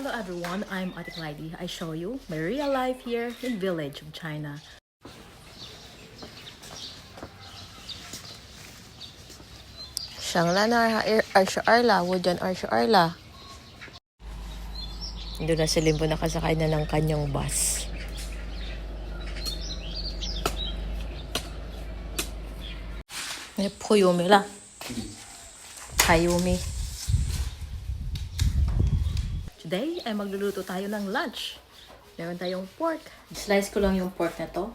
Hello everyone, I'm Ate Clyde. I show you my real life here in village of China. Shanglana Arsha Arla, Woodyan Arsha Arla. Doon na si Limbo nakasakay na ng kanyang bus. Puyumi la. Hayumi. Today ay magluluto tayo ng lunch. Meron tayong pork. Slice ko lang yung pork na to.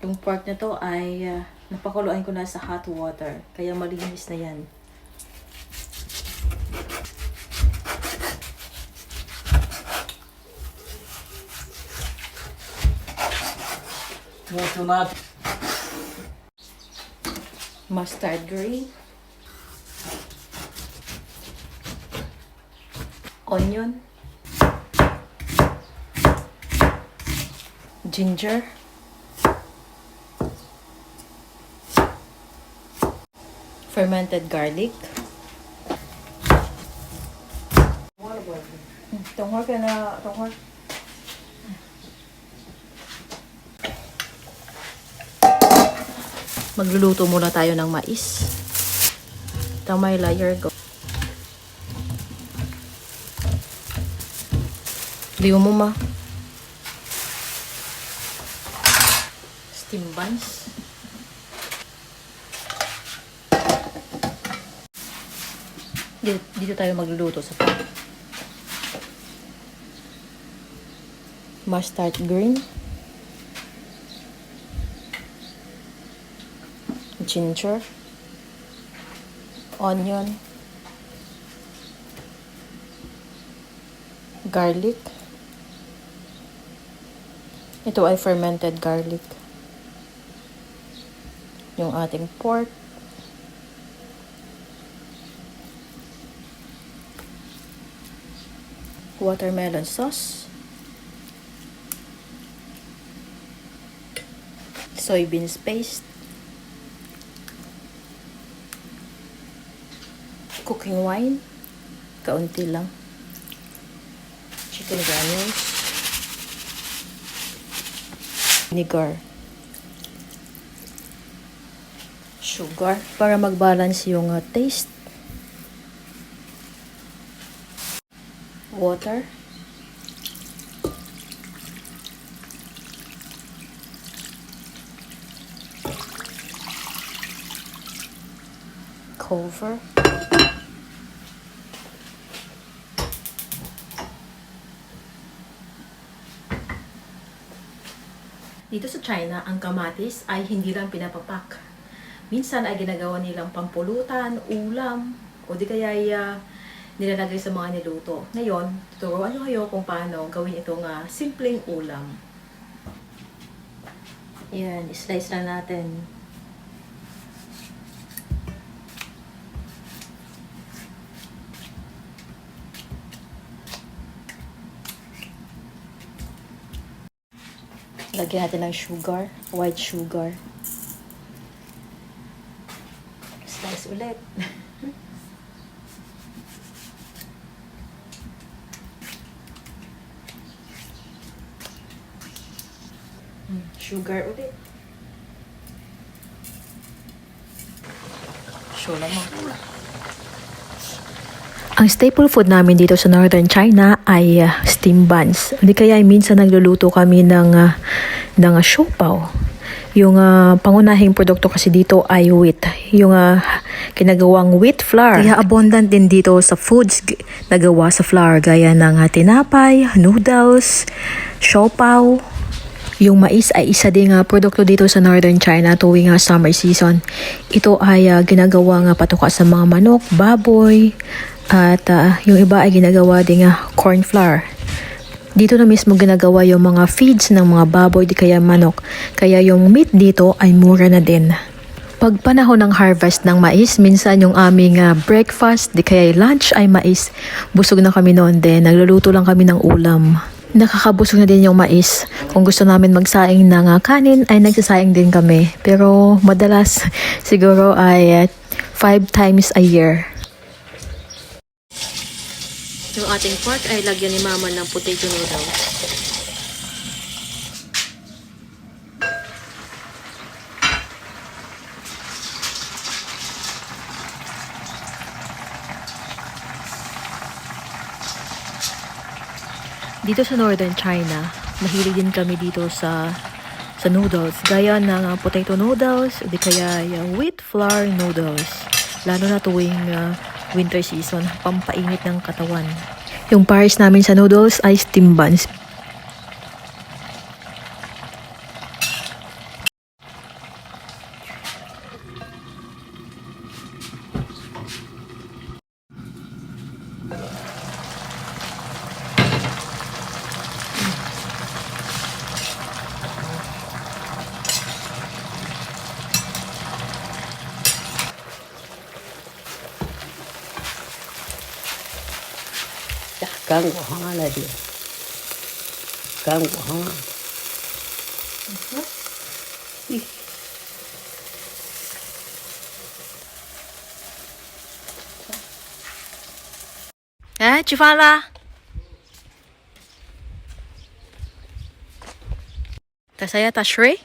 Yung pork na to ay napakuluan ko na sa hot water. Kaya malinis na yan. Mustard green. Onion. Ginger. Fermented garlic. Tunghor ka na, tunghor. Magluluto muna tayo ng mais. Ito may layer go. Liw mo ma. Steam buns. Dito tayo magluluto sa pan. Mustard green. Ginger. Onion. Garlic. Ito ay fermented garlic. Yung ating pork. Watermelon sauce. Soybeans paste. Cooking wine. Kaunti lang. Chicken granules. Vinegar. Sugar. Para mag-balance yung taste. Water. Cover. Dito sa China, ang kamatis ay hindi lang pinapapak. Minsan ay ginagawa nilang pampulutan, ulam, o di kaya ay nilalagay sa mga niluto. Ngayon, turuan nyo kayo kung paano gawin itong simpleng ulam. Yan, slice lang natin. Lagyan natin ng sugar, white sugar. Slice ulit. Sugar ulit. Sula mo. Ang staple food namin dito sa Northern China ay steam buns. Hindi kaya minsan nagluluto kami ng siopao. Yung pangunahing produkto kasi dito ay wheat. Yung kinagawang wheat flour. Kaya abundant din dito sa foods na gawa sa flour gaya ng tinapay, noodles, siopao. Yung mais ay isa ding produkto dito sa Northern China tuwing summer season. Ito ay ginagawa patuka sa mga manok, baboy, at yung iba ay ginagawa ding corn flour. Dito na mismo ginagawa yung mga feeds ng mga baboy di kaya manok. Kaya yung meat dito ay mura na din. Pag panahon ng harvest ng mais, minsan yung aming breakfast di kaya lunch ay mais. Busog na kami noon din. Nagluluto lang kami ng ulam. Nakakabusog na din yung mais. Kung gusto namin magsaing ng kanin, ay nagsasaing din kami. Pero madalas siguro ay 5 times a year. Yung ating pork ay lagyan ni Mama ng potato noodles. Dito sa Northern China, mahilig din kami dito sa noodles. Gaya ng potato noodles, di kaya wheat flour noodles. Lalo na tuwing winter season, pampainit ng katawan. Yung pares namin sa noodles ay steam buns. Gan của hoa là đi gan của hoa Eh, 吃饭啦？大家要打水？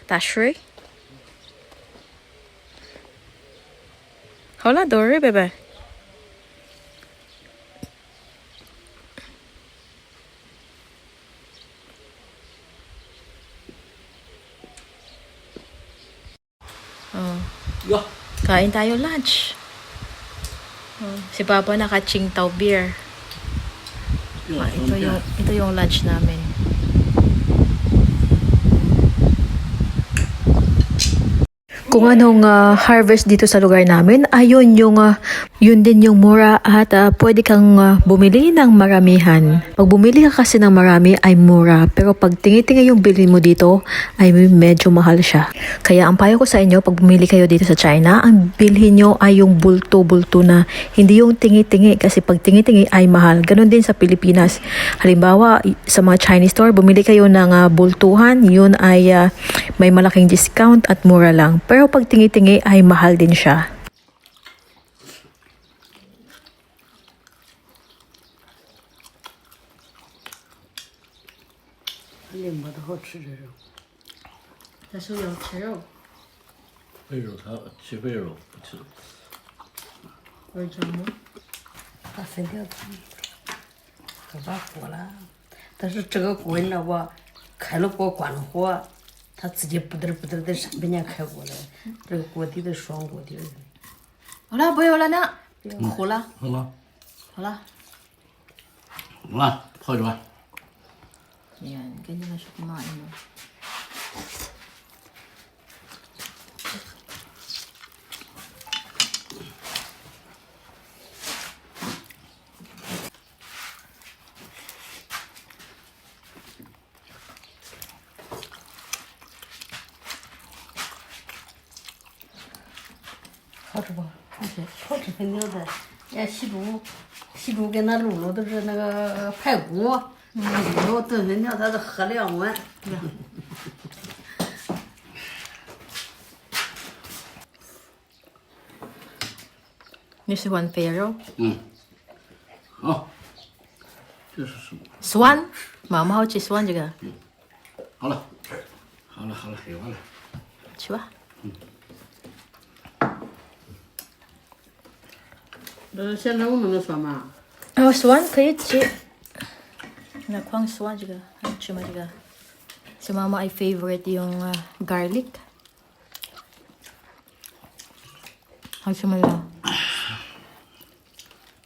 打水？好了，多瑞贝贝。哟， Kain tayo lunch. Si Papa naka-Qing Tao beer. Ito yung lunch namin. Kung anong harvest dito sa lugar namin, ayun yun din yung mura at pwede kang bumili ng maramihan. Pag bumili ka kasi ng marami ay mura, pero pag tingi-tingi yung bilhin mo dito ay medyo mahal siya. Kaya ang payo ko sa inyo, pag bumili kayo dito sa China, ang bilhin nyo ay yung bulto-bulto na, hindi yung tingi-tingi, kasi pag tingi-tingi ay mahal. Ganon din sa Pilipinas. Halimbawa, sa mga Chinese store, bumili kayo ng bultuhan, yun ay may malaking discount at mura lang. Pero pag tingi-tingi ay mahal din siya. 你没得好吃这种。他说要吃肉，肥肉他吃肥肉不吃，为什么？它分掉可把火了，但是这个锅你知道不？开了锅关了火，它自己不嘚不嘚在上边间开锅了。这个锅底的双锅底儿。好了，不要了呢，苦了，好了，好了。好了，泡着吧。 Yan, ganyan na siya kumain. No?好吃不？好吃很牛的。人家西厨给那卤了都是那个排骨，卤炖粉条，它是喝2碗。你喜欢肥肉？好，这是什么？ Swan? Mama 好吃 swan 这个，好了，好了，好了，给完了。吃吧。现在我们能说吗？ Oh, swan 可以吃。那框 swan 这个，吃吗这个？Si Mama ay favorite yung garlic. 好吃吗这个？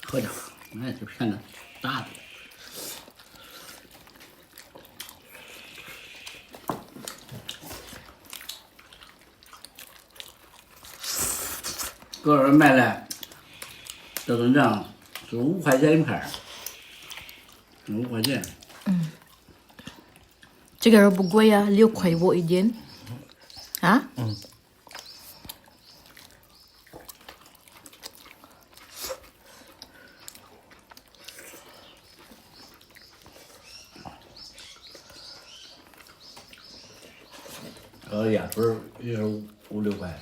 喝点，哎，这片子大的。个人卖的这种酱是5块钱一盘，5块钱。这个肉不贵啊，6块5一斤。啊？鸭腿也是5、6块。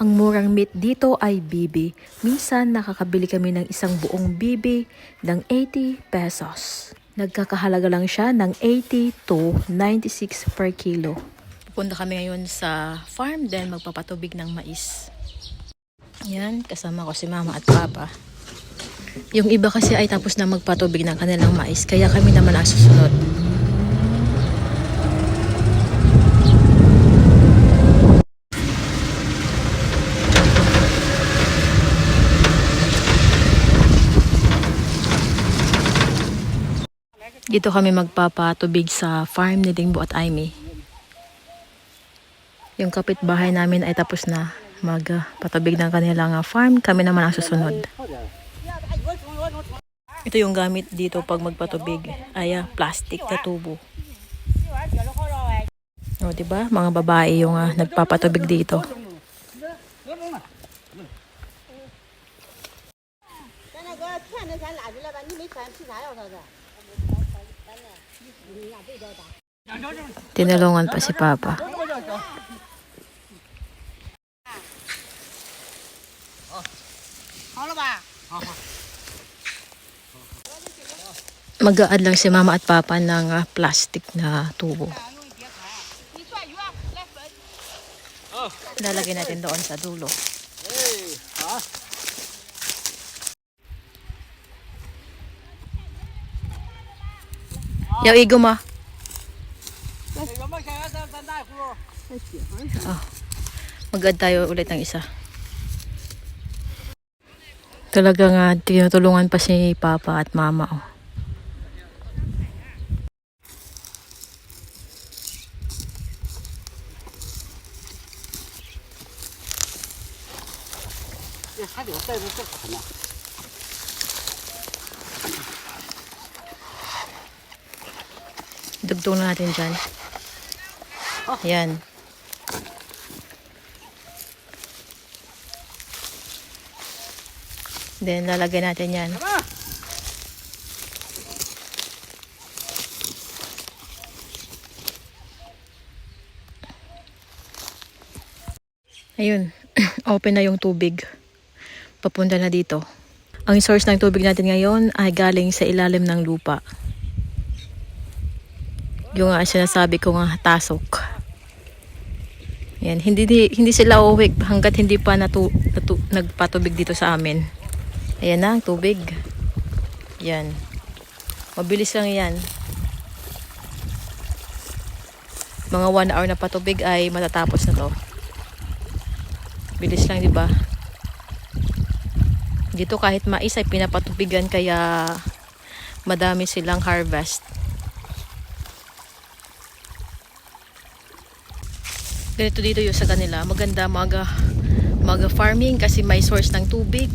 Ang murang meat dito ay bibi. Minsan nakakabili kami ng isang buong bibi ng 80 pesos. Nagkakahalaga lang siya ng 80 to 96 per kilo. Pupunta kami ngayon sa farm, then magpapatubig ng mais. Yan, kasama ko si mama at papa. Yung iba kasi ay tapos na magpatubig ng kanilang mais, kaya kami naman ang susunod. Dito kami magpapatubig sa farm ni Dingbo at Aimee. Yung kapitbahay namin ay tapos na magpatubig ng kanilang farm. Kami naman ang susunod. Ito yung gamit dito pag magpatubig. Ay plastic na tubo. O, diba? Mga babae yung nagpapatubig dito. Tinulungan pa si Papa. Mag-aad lang si Mama at Papa ng plastic na tubo. Lalagay natin doon sa dulo. Yaw igo ma. Mag-add tayo ulit ng isa. Talagang tinutulungan pa si Papa at Mama. Oh. Dugtong na natin dyan. Ayan. Then, lalagay natin yan. Ayun. Open na yung tubig. Papunta na dito. Ang source ng tubig natin ngayon ay galing sa ilalim ng lupa. Yung sinasabi ko tasok. Yan, hindi sila uuwi hanggat hindi pa nagpatubig dito sa amin. Ayan na ang tubig. Yan. Mabilis lang yan. Mga 1 hour na patubig ay matatapos na to. Bilis lang, di ba? Dito kahit mais ay pinapatubigan kaya madami silang harvest. Ganito dito yung sa kanila. Maganda mag-farming kasi may source ng tubig.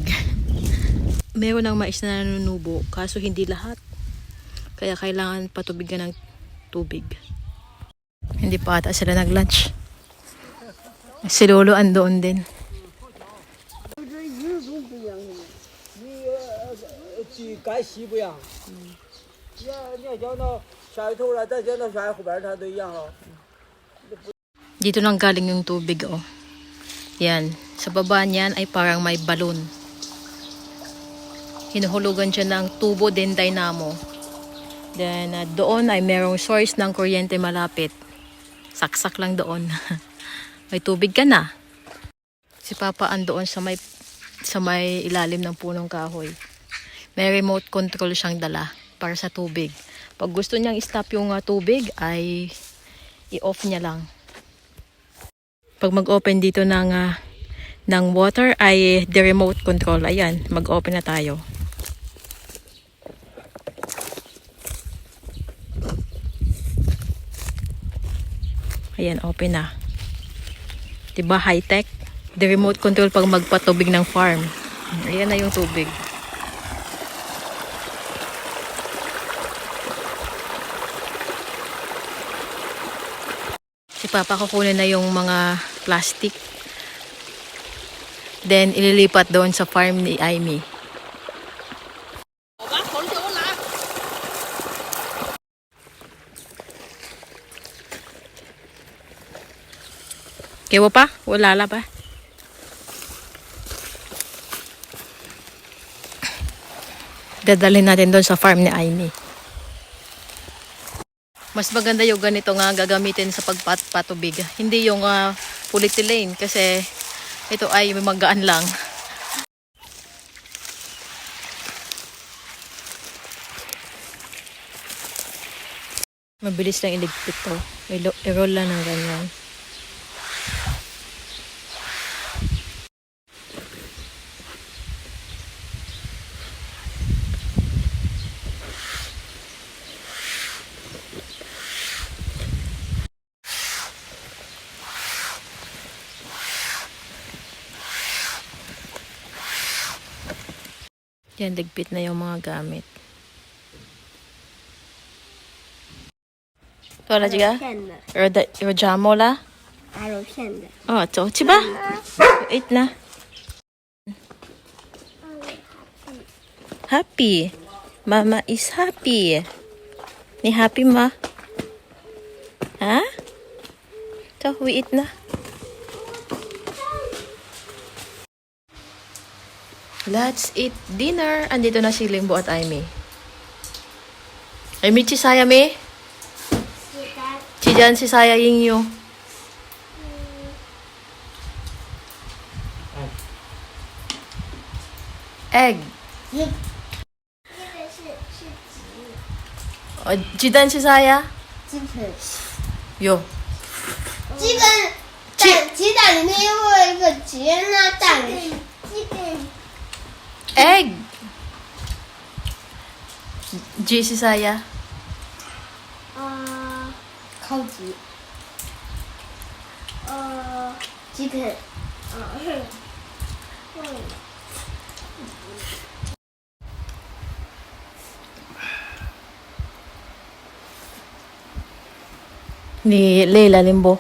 Meron ng mais na nanunubo kaso hindi lahat. Kaya kailangan patubigan ng tubig. Hindi pa ata sila nag-lunch. Si Lolo andoon din. Dito nang galing yung tubig, oh. Yan. Sa baba niyan ay parang may balon. Hinuhulugan siya ng tubo din dynamo. Then, doon ay merong source ng kuryente malapit. Saksak lang doon. May tubig ka na. Si Papa andoon sa may ilalim ng punong kahoy. May remote control siyang dala para sa tubig. Pag gusto niyang i-stop yung tubig ay i-off niya lang. Pag mag-open dito ng water ay the remote control. Ayan, mag-open na tayo. Ayan, open na. Diba high-tech? The remote control pag magpatubig ng farm. Ayan na yung tubig. Si Papa kukunin na yung mga plastic. Then, ililipat doon sa farm ni Aimee. Kewa pa? Wala la pa? Dadalhin natin doon sa farm ni Aimee. Mas maganda yung ganito nga gagamitin sa pagpatubig. Hindi yung polyethylene kasi ito ay magaan lang. Mabilis lang iligpit to. I-roll lang ng ganyan. Yan, ligpit na yung mga gamit. Ito na jiga? 片的， Rojamo la? 打肉片的。 Oh, ito. Chiba? Eat na. Happy. Mama is happy. Ni happy ma? Ha? Ito, we eat na. Let's eat dinner. Andito na si Limbo at Aimee. Aimee, chisaya me? Chijan si saya yingyo. Egg. 这个是Chidan si saya? 鸡腿， Yo. 鸡跟蛋，鸡蛋里面有一个鸡，那蛋里鸡跟 Egg. G si saya. 烤鸡，鸡腿，Ni Leila Limbo.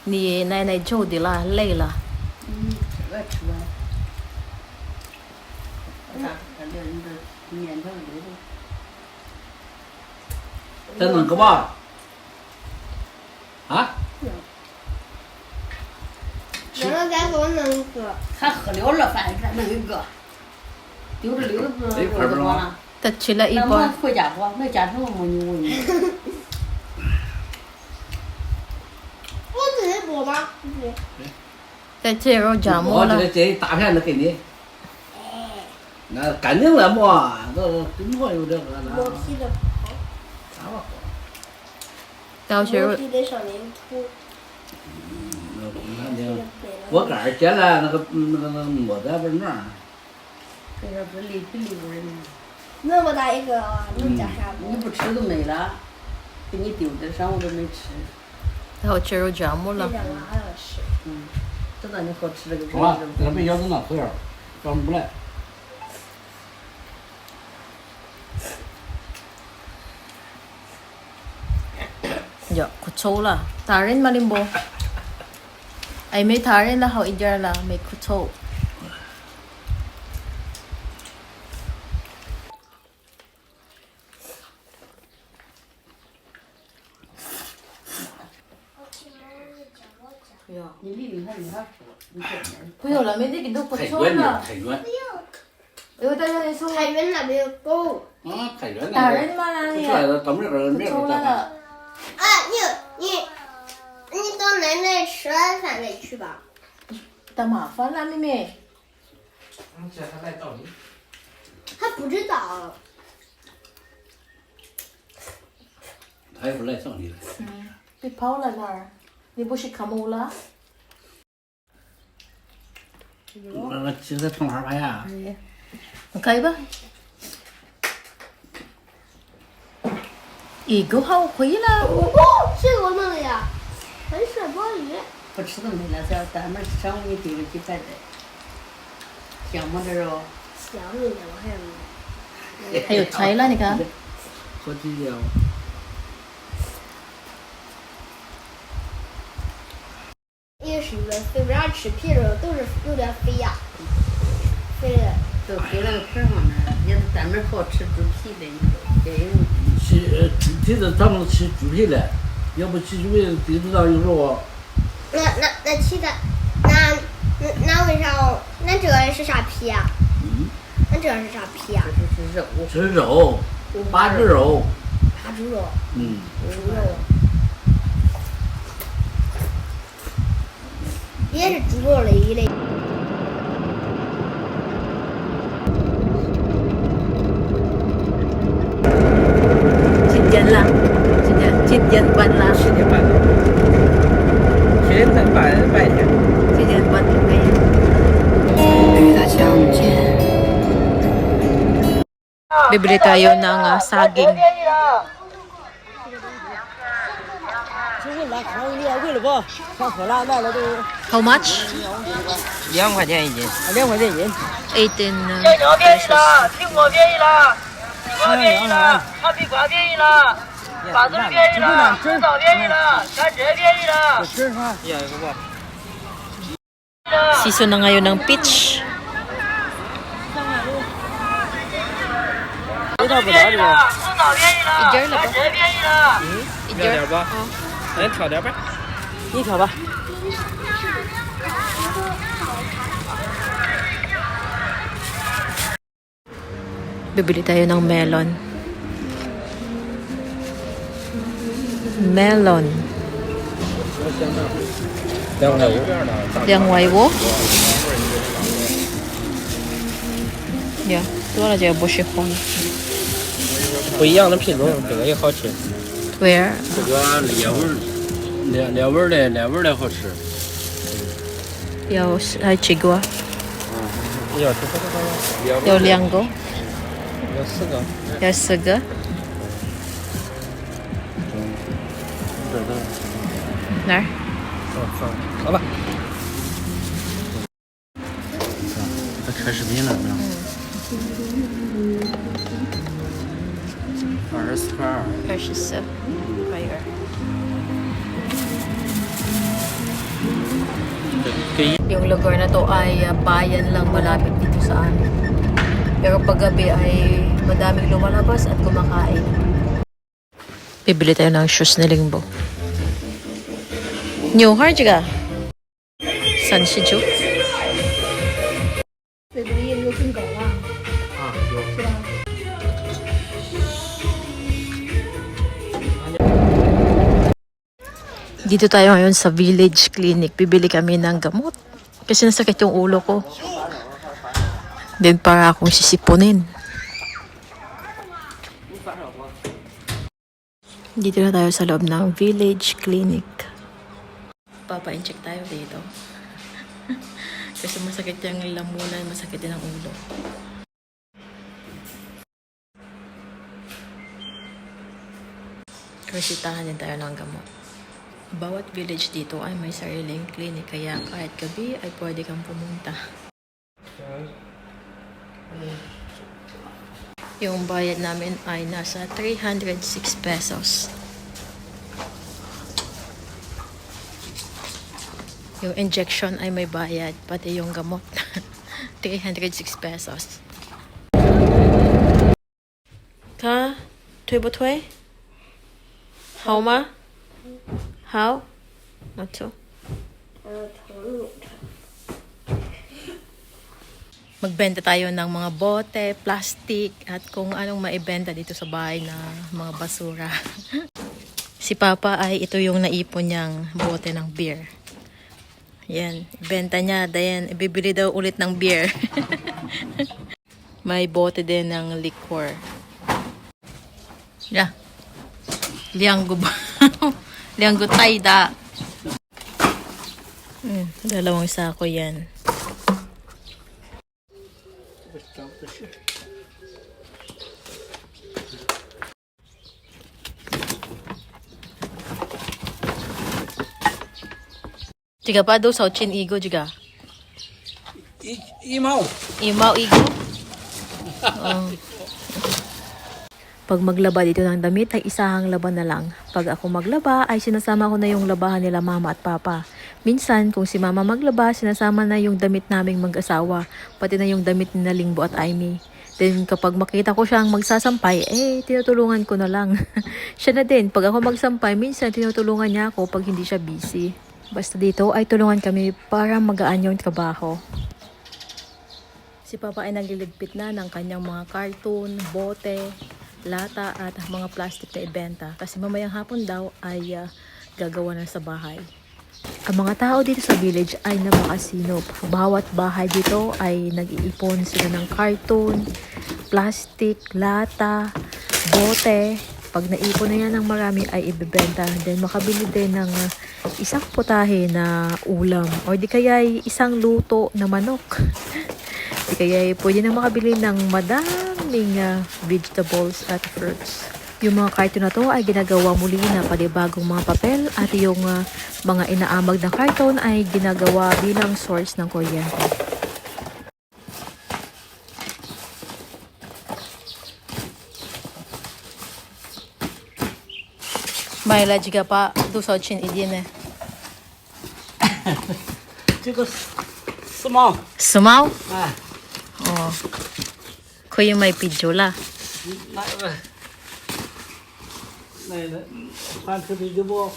Ni Nai Jody la Leila. 吃吧吃吧。咱这人这面条留着。再弄个吧？啊？然后再给我弄一个，还喝了了，饭再弄一个，留着留着不一块儿不是吗多了。 Tat sila 那我 ipon. 回家吧，没家什么我你问你。我自己做吗？不是， Tat zero jamo 我这 la. 个这一大片的给你。那干净了么？都跟我有这个呢。磨皮的，啥玩意儿？ Tao 磨 zero. 皮的上面涂，那就锅盖儿煎了，那个馍子不是那儿。这要是离皮离味儿呢，那么大一个，能加啥不？你不吃都没了，给你丢的，上午都没吃。 Tao zero jamo 这 la. 两个还要吃。嗯，知道你好吃这个好吧，这没咬到那口儿，找不来。 Yo, kucho la. Tarin malimbo. Ay may tarin la how ijar la may kucho. Yo. 你离离他离他说，你这边。 Puyo la, may di do 太 kucho 远了， la. 太远。 Yo tayo ni so. 太远了没有够。啊，太远了。 Tarin ma la 出 niya. 来了，到没儿没 Kucho 儿 la 再 la. 你等奶奶吃完饭再去吧。 Ta mafan la mimi. 叫他来找你。他不知道。他也不来找你了。 Pi Paula la. Ni bo si kamula. 那现在碰牌牌呀？ Okay ba? Igo how kuy la. 哦，是我弄的呀，很帅鲍鱼。不吃都没了，这咱们上午你丢了几块的，香么这肉？香的呢，我还有。 Ayo chai la ni ka. 喝鸡料。也是一个肥，不让吃皮肉，都是有点肥呀，肥的。都给那个皮儿上面，也是专门好吃猪皮的，也有。其实他们吃猪皮的，要不吃猪皮地不上有时候。那其他，那为啥？那这个是啥皮呀？那这是啥皮呀、是肉，吃肉，八只肉。扒猪肉、嗯，猪肉，也是猪肉的一类。Chit yan lang. Chit yan pan lang. 7点半白天。 Chit yan pan lang kaya. 与他相见。 Bibili tayo ng saging. How much? 2块钱一斤。 18 条便宜了，苹果便宜了，西瓜便宜了，哈密瓜便宜了，瓜子儿便宜了，红枣便宜了，甘蔗便宜了。要一个不？ Season na ngayon ng peach. 味道不大这个。红枣便宜了，甘蔗便宜了。要点不？咱挑点呗。你挑吧。 Bibili tayo ng melon. Melon. 2.5. Yeah, 多了这个不是红。不一样的品种，这个也好吃。 Where? 这个烈味的好吃。 有chigua. 要吃有2个. 有4个。有4个. 哪儿？好吧。他开视频了，是吧？24块2。 24. Fire. Yung lugar na to ay bayan lang malapit dito sa amin. Pero paggabi ay madaming lumalabas at kumakain. Bibili tayo ng shoes na lingbo. New har juga. San si Ju? 对不对？又更高了。 Dito tayo ngayon sa village clinic. Bibili kami ng gamot. Kasi nasakit yung ulo ko. Then para akong sisipunin. Dito na tayo sa loob ng village clinic. Papa-incheck tayo dito. Kasi masakit yung lamunan, masakit din ang ulo. Resitahan din tayo ng gamot. Bawat village dito ay may sariling clinic, kaya kahit gabi ay pwede kang pumunta. Yung bayad namin ay nasa 306 pesos. Yung injection ay may bayad, pati yung gamot. 306 pesos. Ka? Tuy ba tuy? How ma? How? Not so. Magbenta tayo ng mga bote, plastic, at kung anong maibenta dito sa bahay na mga basura. Si Papa ay ito yung naipon niyang bote ng beer. Yan, ibenta niya, then ibibili daw ulit ng beer. May bote din ng liquor. Yeah. Lianggo ba? Lianggo tayda. Dalawang sako yan. Tiga pa daw sa Chin Igo juga. Imaw. Imaw Igo. Pag maglaba dito ng damit ay isahang laban na lang. Pag ako maglaba ay sinasama ko na yung labahan nila mama at papa. Minsan kung si mama maglaba, sinasama na yung damit naming mag-asawa. Pati na yung damit ni Lingbo at Aimee. Then kapag makita ko siyang magsasampay, tinutulungan ko na lang. Siya na din, pag ako magsampay, minsan tinutulungan niya ako pag hindi siya busy. Basta dito ay tulungan kami para magaan yung trabaho. Si Papa ay nagliligpit na ng kanyang mga cartoon, bote, lata at mga plastic na ibenta. Kasi mamayang hapon daw ay gagawa na sa bahay. Ang mga tao dito sa village ay napakasinop. Bawat bahay dito ay nag-iipon sila ng carton, plastic, lata, bote. Pag naipon na yan ng marami ay ibebenta. Then makabili din ng isang putahe na ulam. O di kaya isang luto na manok. Di kaya pwede na makabili ng madaming vegetables at fruits. Yung mga karton na to ay ginagawa muli na panibagong mga papel at yung mga inaamag na karton ay ginagawa bilang source ng kuryente. May lagi ka pa, dusochin idin eh. 这个丝毛 Sumaw? 啊， Oh. Kuya may pidyo la. 那换吃啤酒不？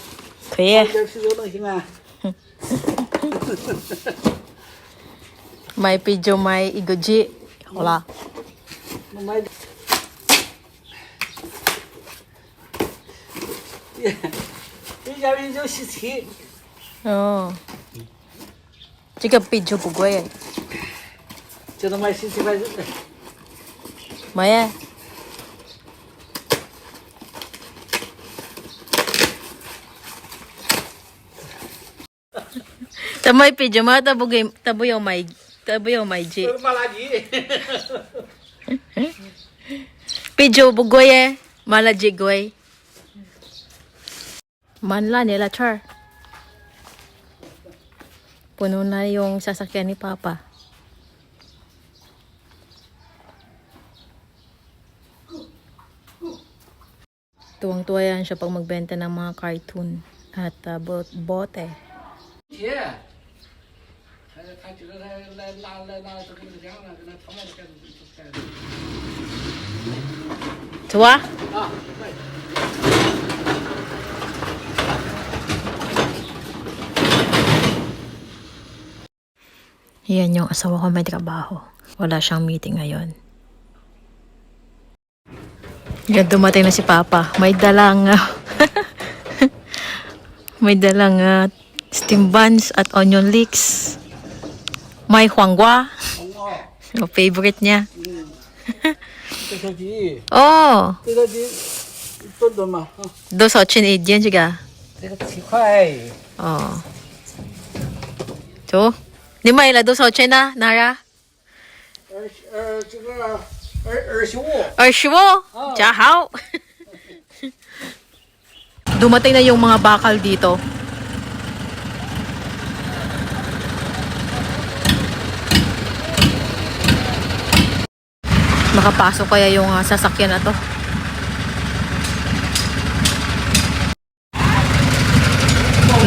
Kuya, 点啤酒能行啊？ may pidyo may igoji. Wala. 我买。一家啤酒洗七， Oh. Jika pidyo pugoy eh. 就能买17块钱。 Maya. Tamay pidyo ma tabuyaw may ji. 这麻辣鸡。 Pidyo bugoy eh. Malaji goy. Manla nila char. Puno na yung sasakyan ni Papa. Tuwang-tuwa yan siya pag magbenta ng mga cartoon at bote. 姐，他今儿来就跟他讲了，跟他他妈的干。 Tuwa? 啊，对。 Yan yung asawa ko may trabaho. Wala siyang meeting ngayon. Yan, dumating na si Papa. May dalang may dalang steam buns at onion leeks. May huangwa. Yung favorite niya. 这小鸡， Oh, 这个鸡炖炖嘛，啊， 2,800 yen juga. 这个7块。 Oh. So, ni may la 2,800 na, Nara? 这个25。 25. Ciao. Dumating na yung mga bakal dito. Makapasok kaya yung sasakyan na to.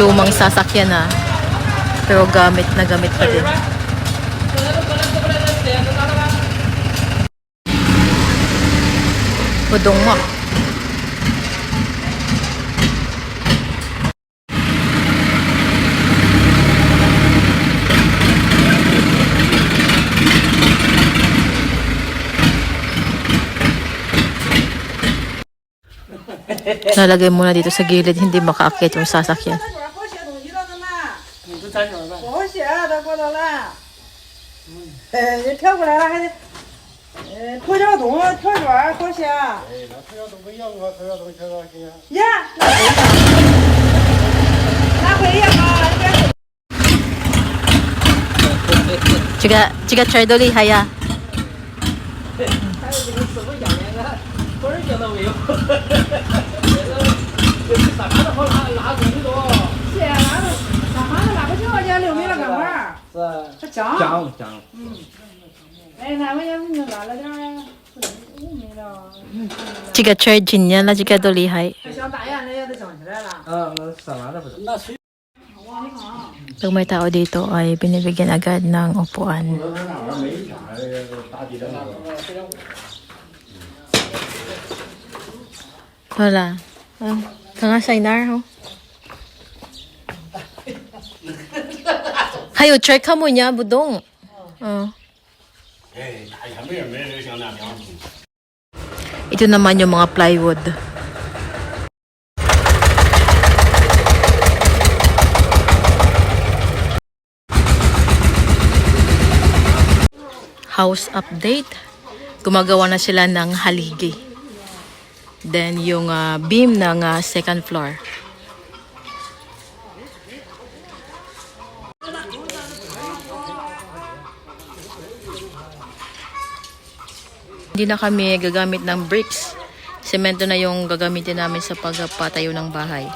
Lumang sasakyan na. Pero gamit na gamit pa din. Udong mo. Nalagay muna dito sa gilid, hindi makaakyat yung sasakyan. 你不沾点吧？不好写，它过到了，你跳过来了还得，脱小洞跳远好写。哎，那脱小洞不一样吗？脱小洞跳高兴。呀，那会一样吗？应该。 Chiga chardoli haya. 还有这个什么养颜的，多少钱都没有。这啥的好拉东西多。是啊，拉都干嘛都拉不起，人留没了干嘛？是啊。它脏。讲。哎，那我也是拉了点儿，没了。 Chiga chardin yan, la chiga doli hay. 像大雁那也都长起来了。那啥玩的不是？那谁？ Pag may tao dito ay binibigyan agad ng upuan. Wala. Kanga sainar ho. Hayo check ka mo niya budong. Oh. Ito naman yung mga plywood. House update. Gumagawa na sila ng haligi. Then yung beam ng second floor. Hindi na kami gagamit ng bricks. Semento na yung gagamitin namin sa pagpatayo ng bahay.